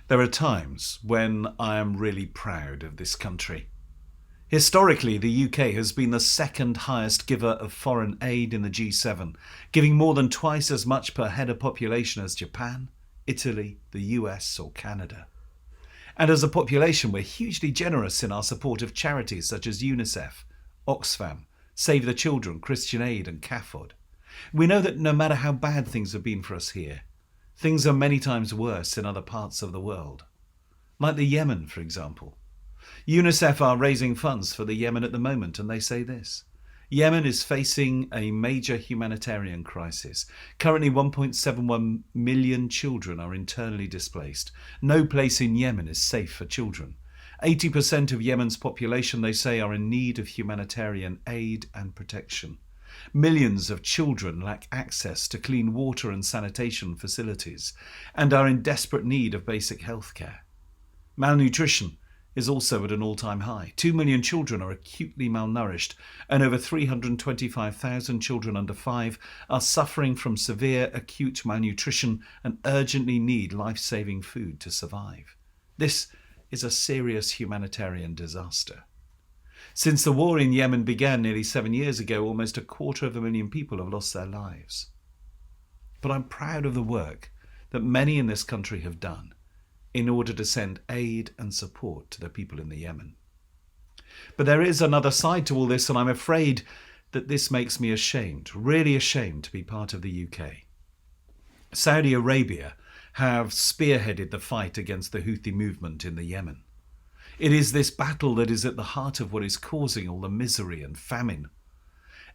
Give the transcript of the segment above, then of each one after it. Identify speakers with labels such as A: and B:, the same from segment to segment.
A: There are times when I am really proud of this country. Historically, the UK has been the second highest giver of foreign aid in the G7, giving more than twice as much per head of population as Japan, Italy, the US or Canada. And as a population, we're hugely generous in our support of charities such as UNICEF, Oxfam, Save the Children, Christian Aid and CAFOD. We know that no matter how bad things have been for us here, things are many times worse in other parts of the world. Like the Yemen, for example. UNICEF are raising funds for the Yemen at the moment, and they say this. Yemen is facing a major humanitarian crisis. Currently 1.71 million children are internally displaced. No place in Yemen is safe for children. 80% of Yemen's population, they say, are in need of humanitarian aid and protection. Millions of children lack access to clean water and sanitation facilities and are in desperate need of basic health care. Malnutrition is also at an all-time high. 2 million children are acutely malnourished and over 325,000 children under 5 are suffering from severe acute malnutrition and urgently need life-saving food to survive. This is a serious humanitarian disaster. Since the war in Yemen began nearly 7 years ago, almost 250,000 people have lost their lives. But I'm proud of the work that many in this country have done in order to send aid and support to the people in the Yemen. But there is another side to all this, and I'm afraid that this makes me ashamed, really ashamed to be part of the UK. Saudi Arabia have spearheaded the fight against the Houthi movement in the Yemen. It is this battle that is at the heart of what is causing all the misery and famine.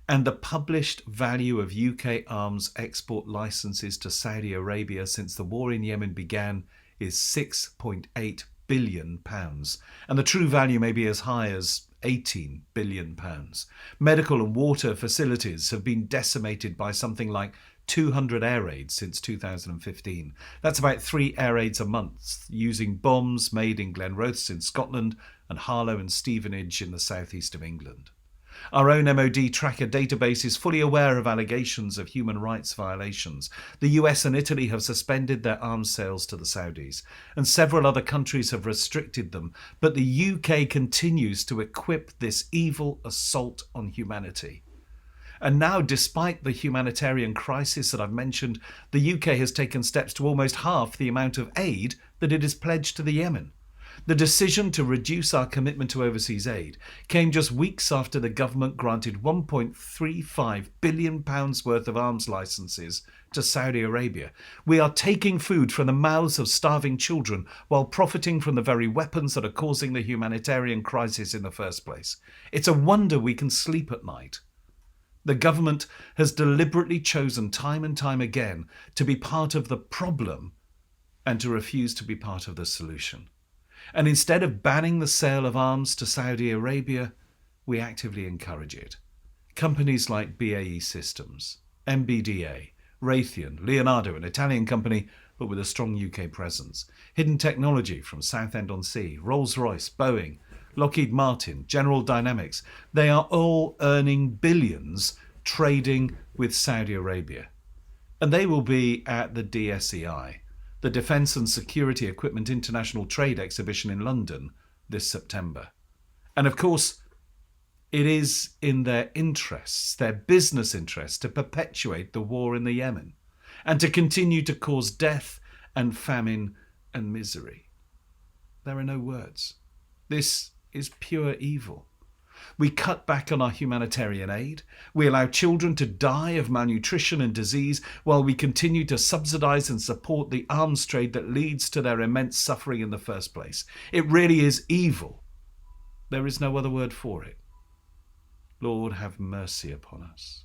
A: And the published value of UK arms export licenses to Saudi Arabia since the war in Yemen began is £6.8 billion, and the true value may be as high as £18 billion. Medical and water facilities have been decimated by something like 200 air raids since 2015. That's about 3 air raids a month, using bombs made in Glenrothes in Scotland and Harlow and Stevenage in the southeast of England. Our own MOD tracker database is fully aware of allegations of human rights violations. The US and Italy have suspended their arms sales to the Saudis, and several other countries have restricted them, but the UK continues to equip this evil assault on humanity. And now, despite the humanitarian crisis that I've mentioned, the UK has taken steps to almost halve the amount of aid that it has pledged to the Yemen. The decision to reduce our commitment to overseas aid came just weeks after the government granted £1.35 billion worth of arms licenses to Saudi Arabia. We are taking food from the mouths of starving children while profiting from the very weapons that are causing the humanitarian crisis in the first place. It's a wonder we can sleep at night. The government has deliberately chosen time and time again to be part of the problem and to refuse to be part of the solution. And instead of banning the sale of arms to Saudi Arabia, we actively encourage it. Companies like BAE Systems, MBDA, Raytheon, Leonardo, an Italian company but with a strong UK presence, Hidden Technology from Southend-on-Sea, Rolls-Royce, Boeing, Lockheed Martin, General Dynamics, they are all earning billions trading with Saudi Arabia. And they will be at the DSEI, the Defence and Security Equipment International Trade Exhibition in London this September. And of course, it is in their interests, their business interests, to perpetuate the war in the Yemen and to continue to cause death and famine and misery. There are no words. This is pure evil. We cut back on our humanitarian aid. We allow children to die of malnutrition and disease while we continue to subsidize and support the arms trade that leads to their immense suffering in the first place. It really is evil. There is no other word for it. Lord, have mercy upon us.